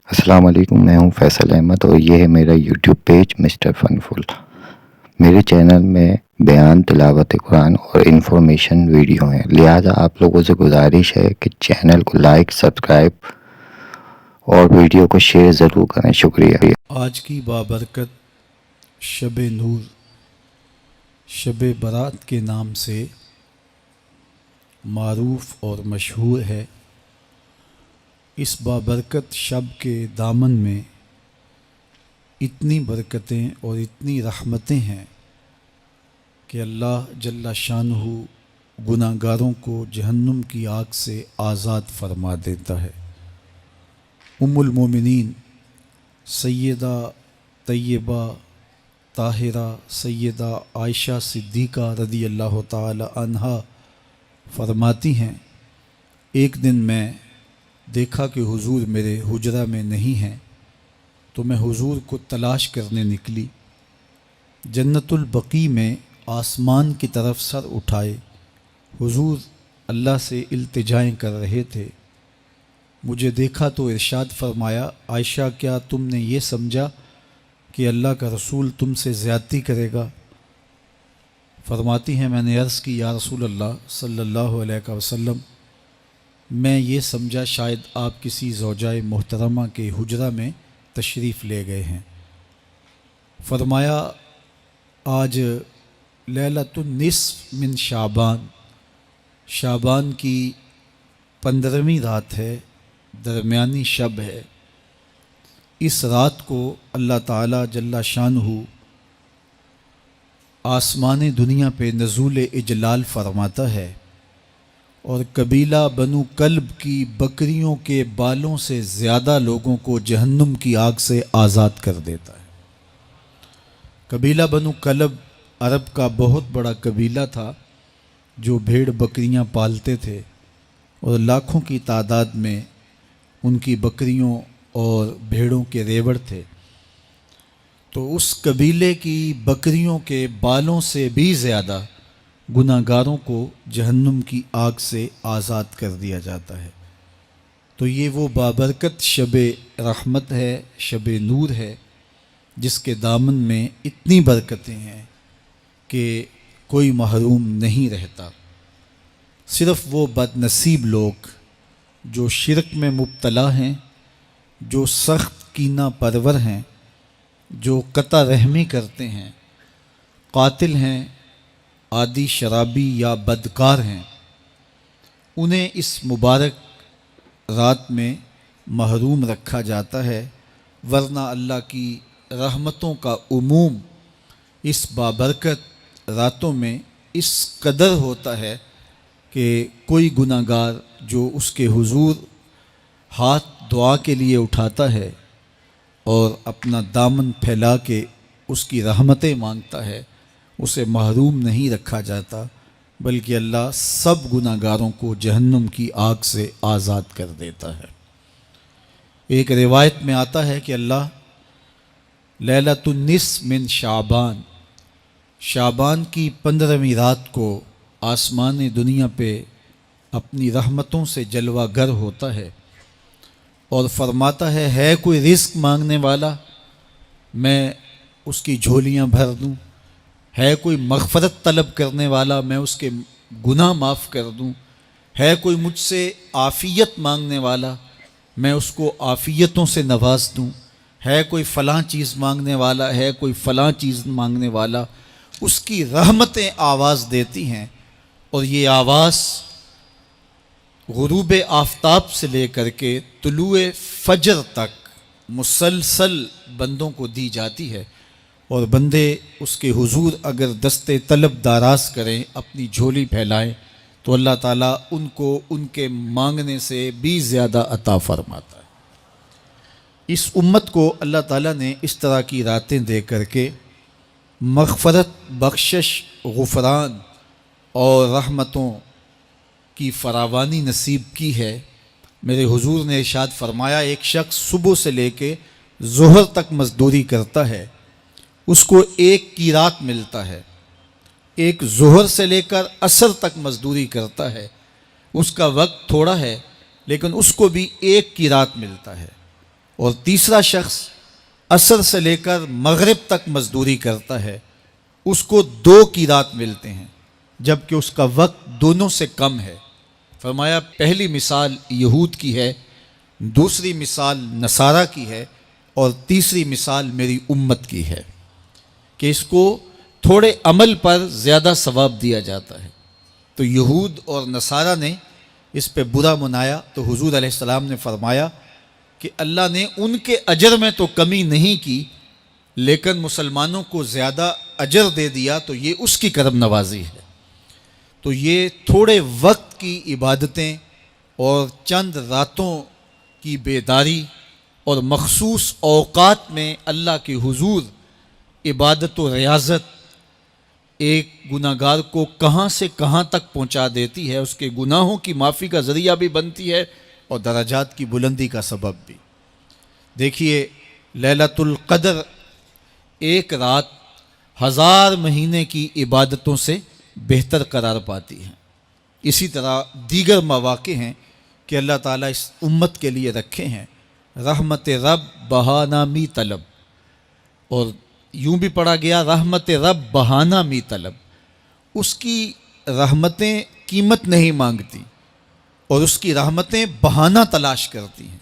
السلام علیکم، میں ہوں فیصل احمد اور یہ ہے میرا یوٹیوب پیج مسٹر فن فل۔ میرے چینل میں بیان، تلاوت قرآن اور انفارمیشن ویڈیو ہیں، لہٰذا آپ لوگوں سے گزارش ہے کہ چینل کو لائک، سبسکرائب اور ویڈیو کو شیئر ضرور کریں۔ شکریہ۔ آج کی بابرکت شب نور، شب برات کے نام سے معروف اور مشہور ہے۔ اس بابرکت شب کے دامن میں اتنی برکتیں اور اتنی رحمتیں ہیں کہ اللہ جل شانہ گناہ گاروں کو جہنم کی آگ سے آزاد فرما دیتا ہے۔ ام المومنین سیدہ طیبہ طاہرہ سیدہ عائشہ صدیقہ رضی اللہ تعالی عنہا فرماتی ہیں، ایک دن میں دیکھا کہ حضور میرے حجرہ میں نہیں ہیں، تو میں حضور کو تلاش کرنے نکلی۔ جنت البقیع میں آسمان کی طرف سر اٹھائے حضور اللہ سے التجائیں کر رہے تھے۔ مجھے دیکھا تو ارشاد فرمایا، عائشہ کیا تم نے یہ سمجھا کہ اللہ کا رسول تم سے زیادتی کرے گا؟ فرماتی ہیں میں نے عرض کی، یا رسول اللہ صلی اللہ علیہ وسلم، میں یہ سمجھا شاید آپ کسی زوجائے محترمہ کے حجرہ میں تشریف لے گئے ہیں۔ فرمایا آج لیلۃ النصف من شعبان، شعبان کی 15ویں رات ہے، درمیانی شب ہے۔ اس رات کو اللہ تعالی جل شانہ آسمان دنیا پہ نزول اجلال فرماتا ہے اور قبیلہ بنو کلب کی بکریوں کے بالوں سے زیادہ لوگوں کو جہنم کی آگ سے آزاد کر دیتا ہے۔ قبیلہ بنو کلب عرب کا بہت بڑا قبیلہ تھا جو بھیڑ بکریاں پالتے تھے اور لاکھوں کی تعداد میں ان کی بکریوں اور بھیڑوں کے ریوڑ تھے۔ تو اس قبیلے کی بکریوں کے بالوں سے بھی زیادہ گناہ گاروں کو جہنم کی آگ سے آزاد کر دیا جاتا ہے۔ تو یہ وہ بابرکت شب رحمت ہے، شب نور ہے، جس کے دامن میں اتنی برکتیں ہیں کہ کوئی محروم نہیں رہتا۔ صرف وہ بد نصیب لوگ جو شرک میں مبتلا ہیں، جو سخت کینہ پرور ہیں، جو قطع رحمی کرتے ہیں، قاتل ہیں، عادی شرابی یا بدکار ہیں، انہیں اس مبارک رات میں محروم رکھا جاتا ہے، ورنہ اللہ کی رحمتوں کا عموم اس بابرکت راتوں میں اس قدر ہوتا ہے کہ کوئی گناہ گار جو اس کے حضور ہاتھ دعا کے لیے اٹھاتا ہے اور اپنا دامن پھیلا کے اس کی رحمتیں مانگتا ہے، اسے محروم نہیں رکھا جاتا، بلکہ اللہ سب گناہ گاروں کو جہنم کی آگ سے آزاد کر دیتا ہے۔ ایک روایت میں آتا ہے کہ اللہ لیلۃ النصف من شعبان، شعبان کی 15ویں رات کو آسمان دنیا پہ اپنی رحمتوں سے جلوہ گر ہوتا ہے اور فرماتا ہے کوئی رزق مانگنے والا، میں اس کی جھولیاں بھر دوں، ہے کوئی مغفرت طلب کرنے والا، میں اس کے گناہ معاف کر دوں، ہے کوئی مجھ سے عافیت مانگنے والا، میں اس کو عافیتوں سے نواز دوں، ہے کوئی فلاں چیز مانگنے والا، ہے کوئی فلاں چیز مانگنے والا، اس کی رحمتیں آواز دیتی ہیں، اور یہ آواز غروب آفتاب سے لے کر کے طلوع فجر تک مسلسل بندوں کو دی جاتی ہے، اور بندے اس کے حضور اگر دست طلب دراز کریں، اپنی جھولی پھیلائیں، تو اللہ تعالیٰ ان کو ان کے مانگنے سے بھی زیادہ عطا فرماتا ہے۔ اس امت کو اللہ تعالیٰ نے اس طرح کی راتیں دے کر کے مغفرت، بخشش، غفران اور رحمتوں کی فراوانی نصیب کی ہے۔ میرے حضور نے ارشاد فرمایا، ایک شخص صبح سے لے کے ظہر تک مزدوری کرتا ہے، اس کو ایک قیراط ملتا ہے۔ ایک ظہر سے لے کر عصر تک مزدوری کرتا ہے، اس کا وقت تھوڑا ہے لیکن اس کو بھی ایک قیراط ملتا ہے۔ اور تیسرا شخص عصر سے لے کر مغرب تک مزدوری کرتا ہے، اس کو 2 کی رات ملتے ہیں جبکہ اس کا وقت دونوں سے کم ہے۔ فرمایا پہلی مثال یہود کی ہے، دوسری مثال نصارہ کی ہے، اور تیسری مثال میری امت کی ہے کہ اس کو تھوڑے عمل پر زیادہ ثواب دیا جاتا ہے۔ تو یہود اور نصارہ نے اس پہ برا منایا تو حضور علیہ السلام نے فرمایا کہ اللہ نے ان کے اجر میں تو کمی نہیں کی، لیکن مسلمانوں کو زیادہ اجر دے دیا، تو یہ اس کی کرم نوازی ہے۔ تو یہ تھوڑے وقت کی عبادتیں اور چند راتوں کی بیداری اور مخصوص اوقات میں اللہ کے حضور عبادت و ریاضت ایک گناہ گار کو کہاں سے کہاں تک پہنچا دیتی ہے، اس کے گناہوں کی معافی کا ذریعہ بھی بنتی ہے اور درجات کی بلندی کا سبب بھی۔ دیکھیے لیلۃ القدر ایک رات 1000 مہینے کی عبادتوں سے بہتر قرار پاتی ہے۔ اسی طرح دیگر مواقع ہیں کہ اللہ تعالیٰ اس امت کے لیے رکھے ہیں، رحمت رب بہانہ می طلب، اور یوں بھی پڑھا گیا رحمت رب بہانہ می طلب۔ اس کی رحمتیں قیمت نہیں مانگتی اور اس کی رحمتیں بہانہ تلاش کرتی ہیں،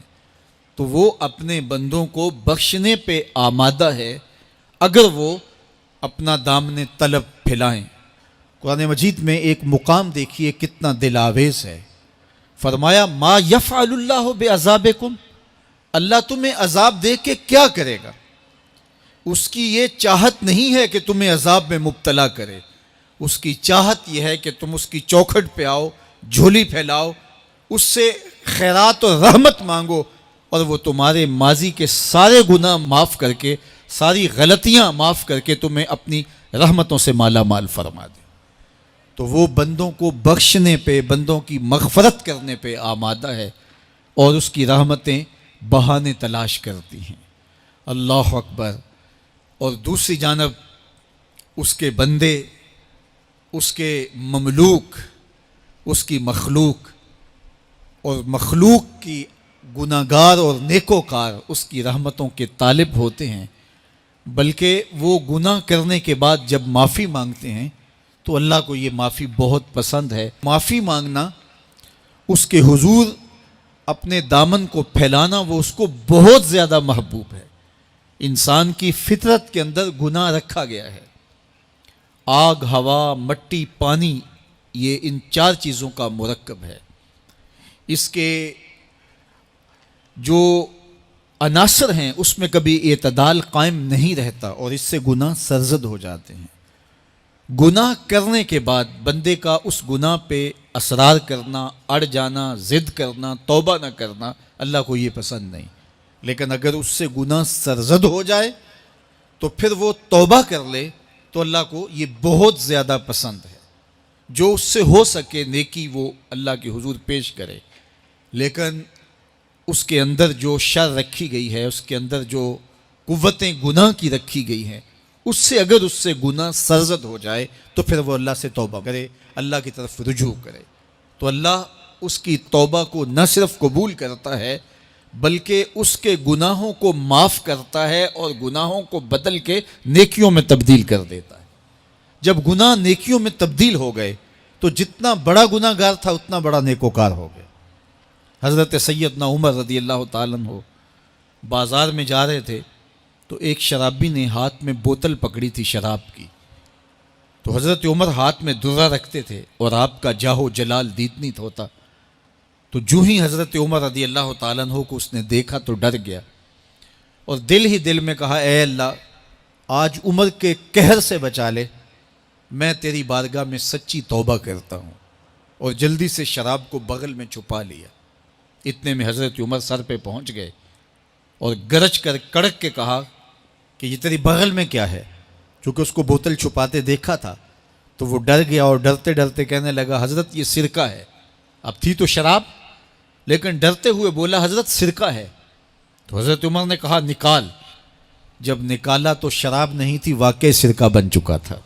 تو وہ اپنے بندوں کو بخشنے پہ آمادہ ہے اگر وہ اپنا دامن طلب پھیلائیں۔ قرآن مجید میں ایک مقام دیکھیے کتنا دل آویز ہے، فرمایا ما یفعل اللہ بعذابکم، اللہ تمہیں عذاب دے کے کیا کرے گا؟ اس کی یہ چاہت نہیں ہے کہ تمہیں عذاب میں مبتلا کرے، اس کی چاہت یہ ہے کہ تم اس کی چوکھٹ پہ آؤ، جھولی پھیلاؤ، اس سے خیرات و رحمت مانگو، اور وہ تمہارے ماضی کے سارے گناہ معاف کر کے، ساری غلطیاں معاف کر کے تمہیں اپنی رحمتوں سے مالا مال فرما دے۔ تو وہ بندوں کو بخشنے پہ، بندوں کی مغفرت کرنے پہ آمادہ ہے اور اس کی رحمتیں بہانے تلاش کرتی ہیں۔ اللہ اکبر۔ اور دوسری جانب اس کے بندے، اس کے مملوک، اس کی مخلوق، اور مخلوق کی گناہ گار اور نیکوکار اس کی رحمتوں کے طالب ہوتے ہیں، بلکہ وہ گناہ کرنے کے بعد جب معافی مانگتے ہیں تو اللہ کو یہ معافی بہت پسند ہے۔ معافی مانگنا، اس کے حضور اپنے دامن کو پھیلانا، وہ اس کو بہت زیادہ محبوب ہے۔ انسان کی فطرت کے اندر گناہ رکھا گیا ہے۔ آگ، ہوا، مٹی، پانی، یہ ان 4 چیزوں کا مرکب ہے۔ اس کے جو عناصر ہیں اس میں کبھی اعتدال قائم نہیں رہتا اور اس سے گناہ سرزد ہو جاتے ہیں۔ گناہ کرنے کے بعد بندے کا اس گناہ پہ اصرار کرنا، اڑ جانا، ضد کرنا، توبہ نہ کرنا، اللہ کو یہ پسند نہیں۔ لیکن اگر اس سے گناہ سرزد ہو جائے تو پھر وہ توبہ کر لے تو اللہ کو یہ بہت زیادہ پسند ہے۔ جو اس سے ہو سکے نیکی وہ اللہ کے حضور پیش کرے، لیکن اس کے اندر جو شر رکھی گئی ہے، اس کے اندر جو قوتیں گناہ کی رکھی گئی ہیں، اس سے اگر اس سے گناہ سرزد ہو جائے تو پھر وہ اللہ سے توبہ کرے، اللہ کی طرف رجوع کرے، تو اللہ اس کی توبہ کو نہ صرف قبول کرتا ہے بلکہ اس کے گناہوں کو معاف کرتا ہے اور گناہوں کو بدل کے نیکیوں میں تبدیل کر دیتا ہے۔ جب گناہ نیکیوں میں تبدیل ہو گئے تو جتنا بڑا گناہ گار تھا اتنا بڑا نیکوکار ہو گیا۔ حضرت سیدنا عمر رضی اللہ تعالیٰ عنہ بازار میں جا رہے تھے تو ایک شرابی نے ہاتھ میں بوتل پکڑی تھی شراب کی، تو حضرت عمر ہاتھ میں درہ رکھتے تھے اور آپ کا جاہ و جلال دیدنیت ہوتا، تو جو ہی حضرت عمر رضی اللہ تعالیٰ عنہ کو اس نے دیکھا تو ڈر گیا اور دل ہی دل میں کہا اے اللہ آج عمر کے قہر سے بچا لے، میں تیری بارگاہ میں سچی توبہ کرتا ہوں، اور جلدی سے شراب کو بغل میں چھپا لیا۔ اتنے میں حضرت عمر سر پہ پہنچ گئے اور گرج کر کڑک کے کہا کہ یہ تیری بغل میں کیا ہے؟ چونکہ اس کو بوتل چھپاتے دیکھا تھا تو وہ ڈر گیا اور ڈرتے ڈرتے کہنے لگا حضرت یہ سرکہ ہے۔ اب تھی تو شراب، لیکن ڈرتے ہوئے بولا حضرت سرکہ ہے۔ تو حضرت عمر نے کہا نکال۔ جب نکالا تو شراب نہیں تھی، واقعی سرکہ بن چکا تھا۔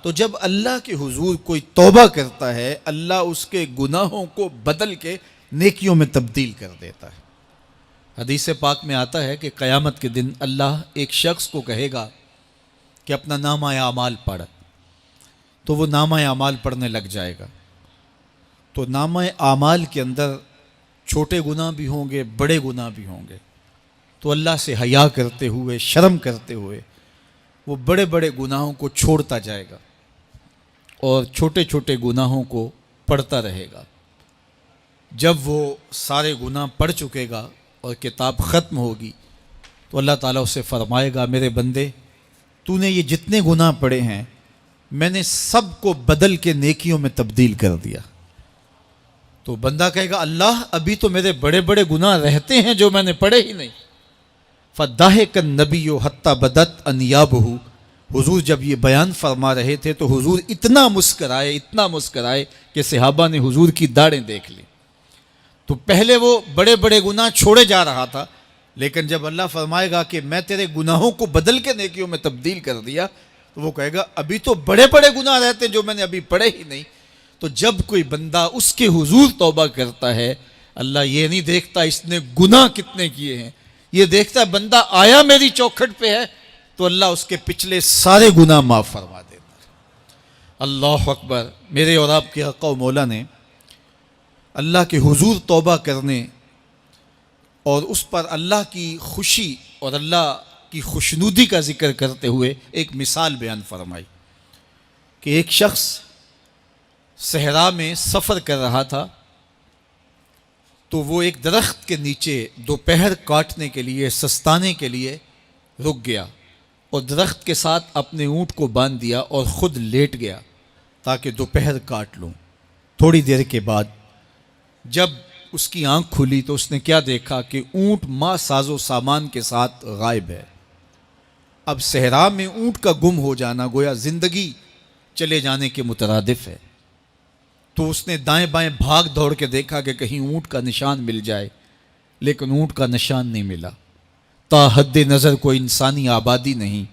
تو جب اللہ کے حضور کوئی توبہ کرتا ہے اللہ اس کے گناہوں کو بدل کے نیکیوں میں تبدیل کر دیتا ہے۔ حدیث پاک میں آتا ہے کہ قیامت کے دن اللہ ایک شخص کو کہے گا کہ اپنا نامہ اعمال پڑھ، تو وہ نامہ اعمال پڑھنے لگ جائے گا۔ تو نامہ اعمال کے اندر چھوٹے گناہ بھی ہوں گے، بڑے گناہ بھی ہوں گے، تو اللہ سے حیا کرتے ہوئے، شرم کرتے ہوئے وہ بڑے بڑے گناہوں کو چھوڑتا جائے گا اور چھوٹے چھوٹے گناہوں کو پڑھتا رہے گا۔ جب وہ سارے گناہ پڑھ چکے گا اور کتاب ختم ہوگی تو اللہ تعالیٰ اسے فرمائے گا، میرے بندے، تو نے یہ جتنے گناہ پڑھے ہیں میں نے سب کو بدل کے نیکیوں میں تبدیل کر دیا۔ تو بندہ کہے گا، اللہ ابھی تو میرے بڑے بڑے گناہ رہتے ہیں جو میں نے پڑھے ہی نہیں۔ فَضَحِكَ النَّبِيُّ حَتَّى بَدَتْ أَنْيَابُهُ، حضور جب یہ بیان فرما رہے تھے تو حضور اتنا مسکرائے کہ صحابہ نے حضور کی داڑھیں دیکھ لی۔ تو پہلے وہ بڑے بڑے گناہ چھوڑے جا رہا تھا، لیکن جب اللہ فرمائے گا کہ میں تیرے گناہوں کو بدل کے نیکیوں میں تبدیل کر دیا، تو وہ کہے گا ابھی تو بڑے بڑے گناہ رہتے ہیں جو میں نے ابھی پڑھے ہی نہیں۔ تو جب کوئی بندہ اس کے حضور توبہ کرتا ہے، اللہ یہ نہیں دیکھتا اس نے گناہ کتنے کیے ہیں، یہ دیکھتا ہے بندہ آیا میری چوکھٹ پہ ہے تو اللہ اس کے پچھلے سارے گناہ معاف فرما دیتا ہے۔ اللہ اکبر۔ میرے اور آپ کے آقا و مولا نے اللہ کے حضور توبہ کرنے اور اس پر اللہ کی خوشی اور اللہ کی خوشنودی کا ذکر کرتے ہوئے ایک مثال بیان فرمائی کہ ایک شخص صحرا میں سفر کر رہا تھا، تو وہ ایک درخت کے نیچے دوپہر کاٹنے کے لیے، سستانے کے لیے رک گیا اور درخت کے ساتھ اپنے اونٹ کو باندھ دیا اور خود لیٹ گیا تاکہ دوپہر کاٹ لوں۔ تھوڑی دیر کے بعد جب اس کی آنکھ کھلی تو اس نے کیا دیکھا کہ اونٹ ماں ساز و سامان کے ساتھ غائب ہے۔ اب صحرا میں اونٹ کا گم ہو جانا گویا زندگی چلے جانے کے مترادف ہے۔ تو اس نے دائیں بائیں بھاگ دوڑ کے دیکھا کہ کہیں اونٹ کا نشان مل جائے، لیکن اونٹ کا نشان نہیں ملا۔ تا حد نظر کوئی انسانی آبادی نہیں۔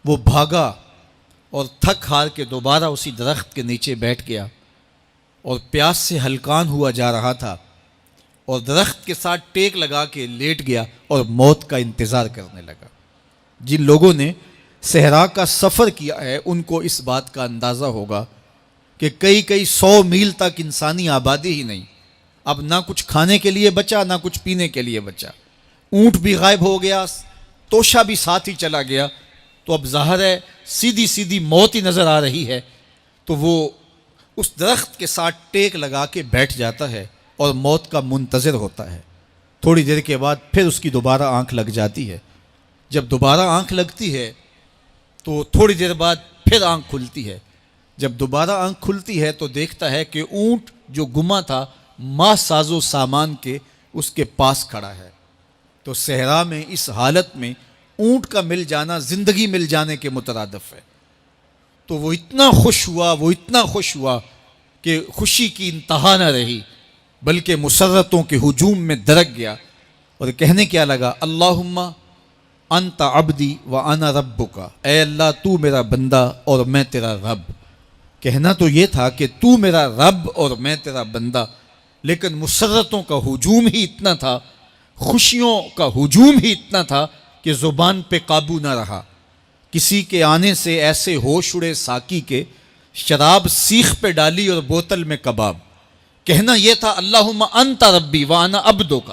وہ بھاگا اور تھک ہار کے دوبارہ اسی درخت کے نیچے بیٹھ گیا اور پیاس سے ہلکان ہوا جا رہا تھا اور درخت کے ساتھ ٹیک لگا کے لیٹ گیا اور موت کا انتظار کرنے لگا۔ جن لوگوں نے صحرا کا سفر کیا ہے ان کو اس بات کا اندازہ ہوگا کہ کئی 100 میل تک انسانی آبادی ہی نہیں، اب نہ کچھ کھانے کے لیے بچا نہ کچھ پینے کے لیے بچا، اونٹ بھی غائب ہو گیا، توشہ بھی ساتھ ہی چلا گیا، تو اب ظاہر ہے سیدھی موت ہی نظر آ رہی ہے۔ تو وہ اس درخت کے ساتھ ٹیک لگا کے بیٹھ جاتا ہے اور موت کا منتظر ہوتا ہے۔ تھوڑی دیر کے بعد پھر اس کی دوبارہ آنکھ لگ جاتی ہے۔ جب دوبارہ آنکھ لگتی ہے تو تھوڑی دیر بعد پھر آنکھ کھلتی ہے۔ جب دوبارہ آنکھ کھلتی ہے تو دیکھتا ہے کہ اونٹ جو گما تھا ماں ساز و سامان کے اس کے پاس کھڑا ہے۔ تو صحرا میں اس حالت میں اونٹ کا مل جانا زندگی مل جانے کے مترادف ہے۔ تو وہ اتنا خوش ہوا کہ خوشی کی انتہا نہ رہی، بلکہ مسرتوں کے ہجوم میں درک گیا اور کہنے کیا لگا، اللہم انت عبدی وانا ربک، اے اللہ تو میرا بندہ اور میں تیرا رب۔ کہنا تو یہ تھا کہ تو میرا رب اور میں تیرا بندہ، لیکن مسرتوں کا ہجوم ہی اتنا تھا، خوشیوں کا ہجوم ہی اتنا تھا کہ زبان پہ قابو نہ رہا۔ کسی کے آنے سے ایسے ہوش اڑے ساقی کے، شراب سیخ پہ ڈالی اور بوتل میں کباب۔ کہنا یہ تھا اللہم انت ربی وانا عبدک،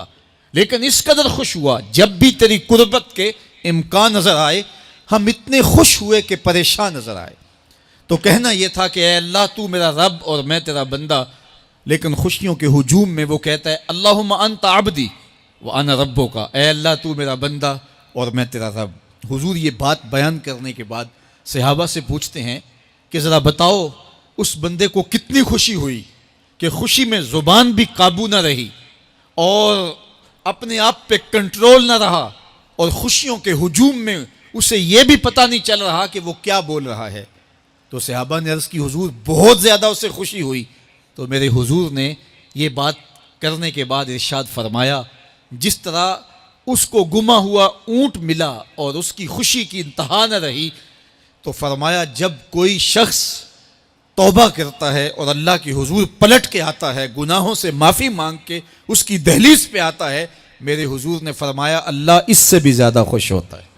لیکن اس قدر خوش ہوا جب بھی تیری قربت کے امکان نظر آئے ہم اتنے خوش ہوئے کہ پریشان نظر آئے۔ تو کہنا یہ تھا کہ اے اللہ تو میرا رب اور میں تیرا بندہ، لیکن خوشیوں کے ہجوم میں وہ کہتا ہے اللہم انت عبدی وانا ربک، اے اللہ تو میرا بندہ اور میں تیرا رب۔ حضور یہ بات بیان کرنے کے بعد صحابہ سے پوچھتے ہیں کہ ذرا بتاؤ اس بندے کو کتنی خوشی ہوئی کہ خوشی میں زبان بھی قابو نہ رہی اور اپنے آپ پہ کنٹرول نہ رہا، اور خوشیوں کے ہجوم میں اسے یہ بھی پتہ نہیں چل رہا کہ وہ کیا بول رہا ہے۔ تو صحابہ نے عرض کی حضور بہت زیادہ اسے خوشی ہوئی۔ تو میرے حضور نے یہ بات کرنے کے بعد ارشاد فرمایا، جس طرح اس کو گما ہوا اونٹ ملا اور اس کی خوشی کی انتہا نہ رہی، تو فرمایا جب کوئی شخص توبہ کرتا ہے اور اللہ کے حضور پلٹ کے آتا ہے، گناہوں سے معافی مانگ کے اس کی دہلیز پہ آتا ہے، میرے حضور نے فرمایا اللہ اس سے بھی زیادہ خوش ہوتا ہے.